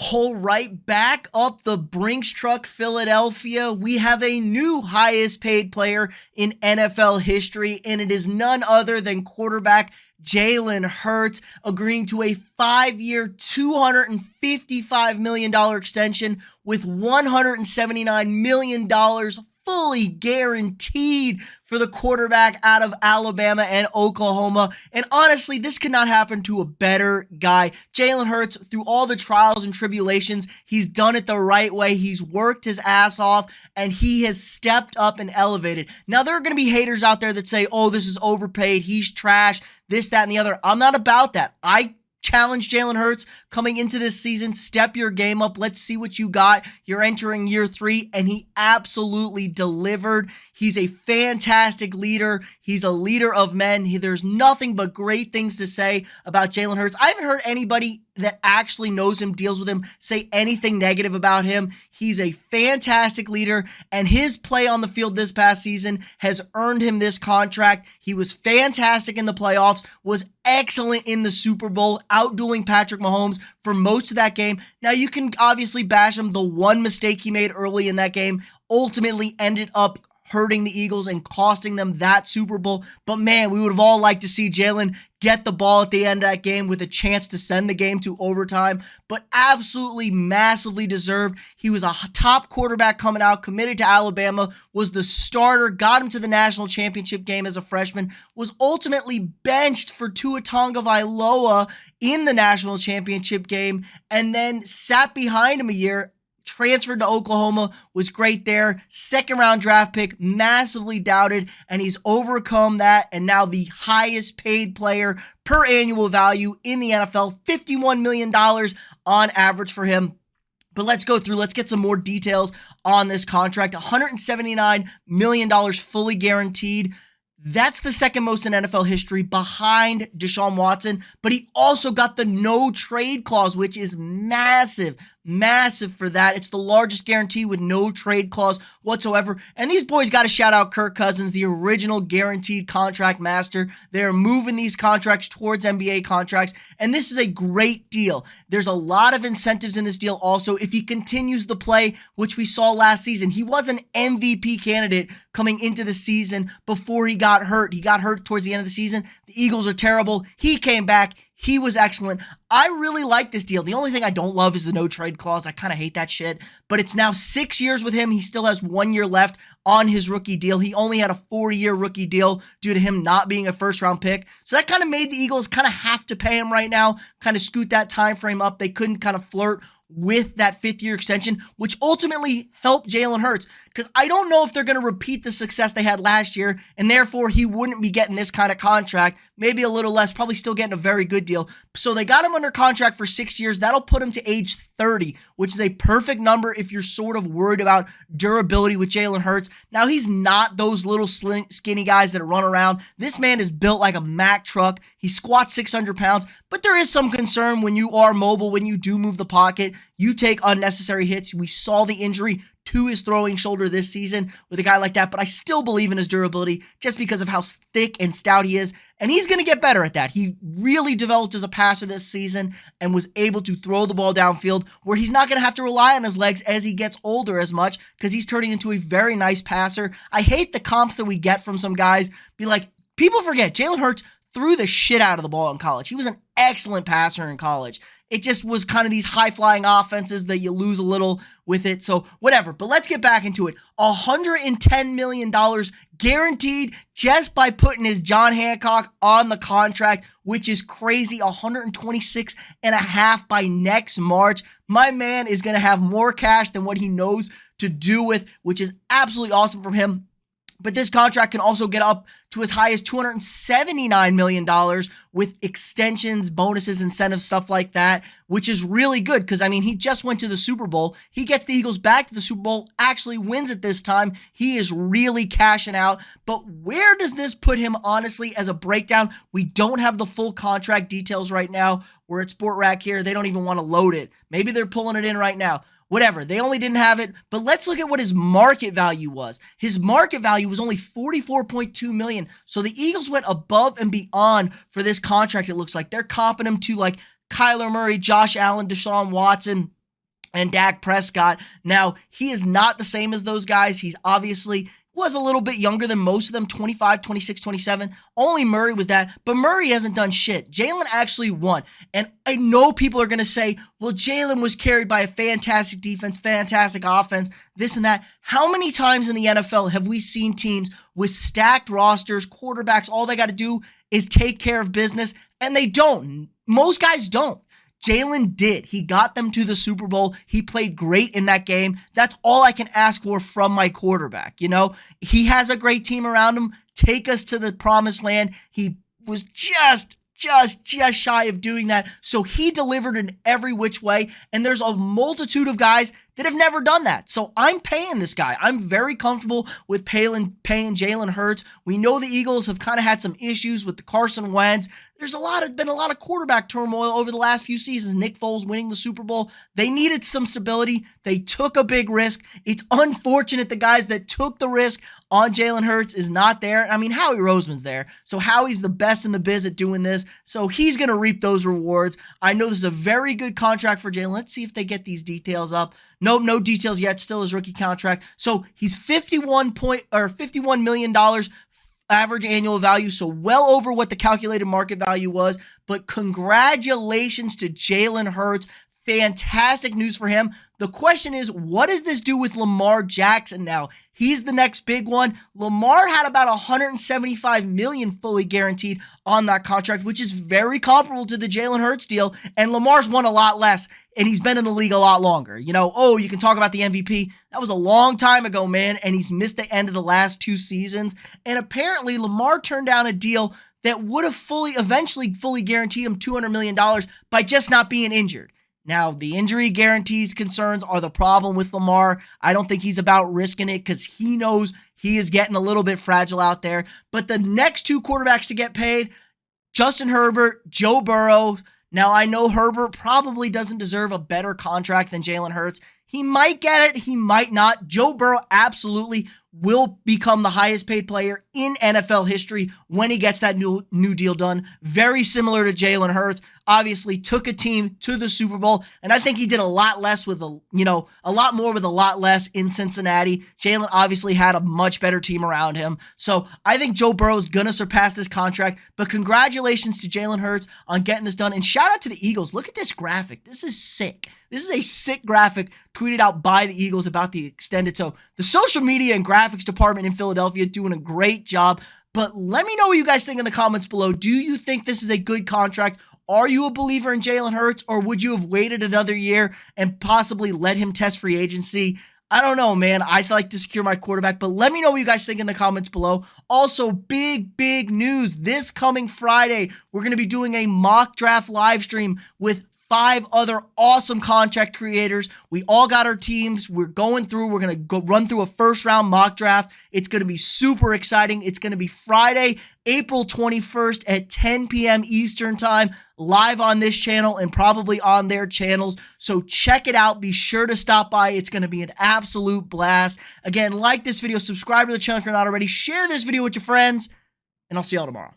All right, back up the Brinks truck, Philadelphia. We have a new highest paid player in NFL history, and it is none other than quarterback Jalen Hurts agreeing to a 5-year, $255 million extension with $179 million fully guaranteed for the quarterback out of Alabama and Oklahoma. And honestly, this could not happen to a better guy. Jalen Hurts, through all the trials and tribulations, he's done it the right way. He's worked his ass off, and he has stepped up and elevated. Now, there are going to be haters out there that say, oh, this is overpaid, he's trash, this, that, and the other. I'm not about that. I challenge Jalen Hurts coming into this season. Step your game up. Let's see what you got. You're entering year 3, and he absolutely delivered. He's a fantastic leader. He's a leader of men. There's nothing but great things to say about Jalen Hurts. I haven't heard anybody that actually knows him, deals with him, say anything negative about him. He's a fantastic leader, and his play on the field this past season has earned him this contract. He was fantastic in the playoffs, was excellent in the Super Bowl, outdueling Patrick Mahomes for most of that game. Now, you can obviously bash him. The one mistake he made early in that game ultimately ended up hurting the Eagles and costing them that Super Bowl. But man, we would have all liked to see Jalen get the ball at the end of that game with a chance to send the game to overtime, but absolutely massively deserved. He was a top quarterback coming out, committed to Alabama, was the starter, got him to the national championship game as a freshman, was ultimately benched for Tua Tagovailoa in the national championship game, and then sat behind him a year, transferred to Oklahoma, was great there. Second round draft pick, massively doubted, and he's overcome that, and now the highest paid player per annual value in the NFL, $51 million on average for him. But let's go through, let's get some more details on this contract. $179 million fully guaranteed. That's the second most in NFL history behind Deshaun Watson, but he also got the no trade clause, which is massive for that. It's the largest guarantee with no trade clause whatsoever. And these boys got to shout out Kirk Cousins, the original guaranteed contract master. They're moving these contracts towards NBA contracts, and this is a great deal. There's a lot of incentives in this deal also. If he continues the play, which we saw last season, he was an MVP candidate coming into the season before he got hurt. He got hurt towards the end of the season. The Eagles are terrible. He came back. He was excellent. I really like this deal. The only thing I don't love is the no trade clause. I kind of hate that shit. But it's now 6 years with him. He still has 1 year left on his rookie deal. He only had a 4-year rookie deal due to him not being a first round pick. So that kind of made the Eagles kind of have to pay him right now, kind of scoot that time frame up. They couldn't kind of flirt with that 5th-year extension, which ultimately helped Jalen Hurts, because I don't know if they're going to repeat the success they had last year, and therefore he wouldn't be getting this kind of contract, maybe a little less, probably still getting a very good deal. So they got him under contract for 6 years. That'll put him to age 30, which is a perfect number if you're sort of worried about durability with Jalen Hurts. Now, he's not those little skinny guys that run around. This man is built like a Mack truck. He squats 600 pounds, but there is some concern when you are mobile, when you do move the pocket, you take unnecessary hits. We saw the injury to his throwing shoulder this season with a guy like that, but I still believe in his durability just because of how thick and stout he is, and he's going to get better at that. He really developed as a passer this season and was able to throw the ball downfield where he's not going to have to rely on his legs as he gets older as much, because he's turning into a very nice passer. I hate the comps that we get from some guys. People forget Jalen Hurts threw the shit out of the ball in college. He was an excellent passer in college. It just was kind of these high-flying offenses that you lose a little with it, so whatever. But let's get back into it. $110 million guaranteed just by putting his John Hancock on the contract, which is crazy. 126.5 by next March. My man is going to have more cash than what he knows to do with, which is absolutely awesome from him. But this contract can also get up to as high as $279 million with extensions, bonuses, incentives, stuff like that, which is really good because, he just went to the Super Bowl. He gets the Eagles back to the Super Bowl, actually wins it this time. He is really cashing out. But where does this put him, honestly, as a breakdown? We don't have the full contract details right now. We're at Sport Rack here. They don't even want to load it. Maybe they're pulling it in right now. Whatever, they only didn't have it, but let's look at what his market value was. His market value was only $44.2 million, so the Eagles went above and beyond for this contract, it looks like. They're comping him to like Kyler Murray, Josh Allen, Deshaun Watson, and Dak Prescott. Now, he is not the same as those guys. He's obviously was a little bit younger than most of them, 25, 26, 27. Only Murray was that, but Murray hasn't done shit. Jalen actually won. And I know people are going to say, well, Jalen was carried by a fantastic defense, fantastic offense, this and that. How many times in the NFL have we seen teams with stacked rosters, quarterbacks, all they got to do is take care of business, and they don't. Most guys don't. Jalen did. He got them to the Super Bowl. He played great in that game. That's all I can ask for from my quarterback. You know, he has a great team around him. Take us to the promised land. He was just shy of doing that. So he delivered in every which way. And there's a multitude of guys that have never done that. So I'm paying this guy. I'm very comfortable with paying Jalen Hurts. We know the Eagles have kind of had some issues with the Carson Wentz. There's been a lot of quarterback turmoil over the last few seasons. Nick Foles winning the Super Bowl. They needed some stability. They took a big risk. It's unfortunate the guys that took the risk on Jalen Hurts is not there. I mean, Howie Roseman's there. So Howie's the best in the biz at doing this. So he's going to reap those rewards. I know this is a very good contract for Jalen. Let's see if they get these details up. Nope, no details yet. Still his rookie contract. So he's $51 million average annual value, so well over what the calculated market value was. But congratulations to Jalen Hurts. Fantastic news for him. The question is, what does this do with Lamar Jackson now? He's the next big one. Lamar had about $175 million fully guaranteed on that contract, which is very comparable to the Jalen Hurts deal. And Lamar's won a lot less, and he's been in the league a lot longer. You know, you can talk about the MVP. That was a long time ago, man, and he's missed the end of the last 2 seasons. And apparently, Lamar turned down a deal that would have eventually fully guaranteed him $200 million by just not being injured. Now, the injury guarantees concerns are the problem with Lamar. I don't think he's about risking it because he knows he is getting a little bit fragile out there. But the next 2 quarterbacks to get paid, Justin Herbert, Joe Burrow. Now, I know Herbert probably doesn't deserve a better contract than Jalen Hurts. He might get it. He might not. Joe Burrow absolutely will become the highest paid player in NFL history when he gets that new deal done. Very similar to Jalen Hurts. Obviously took a team to the Super Bowl, and I think he did a lot more with a lot less in Cincinnati. Jalen obviously had a much better team around him. So I think Joe Burrow is going to surpass this contract, but congratulations to Jalen Hurts on getting this done. And shout out to the Eagles. Look at this graphic. This is sick. This is a sick graphic tweeted out by the Eagles about the extended. So the social media and graphics department in Philadelphia doing a great job. But let me know what you guys think in the comments below. Do you think this is a good contract? Are you a believer in Jalen Hurts, or would you have waited another year and possibly let him test free agency? I don't know, man. I'd like to secure my quarterback, but let me know what you guys think in the comments below. Also, big news. This coming Friday, we're going to be doing a mock draft live stream with 5 other awesome contract creators. We all got our teams. We're going through. We're going to go run through a first round mock draft. It's going to be super exciting. It's going to be Friday, April 21st at 10 p.m. Eastern time, live on this channel and probably on their channels. So check it out. Be sure to stop by. It's going to be an absolute blast. Again, like this video, subscribe to the channel if you're not already, share this video with your friends, and I'll see y'all tomorrow.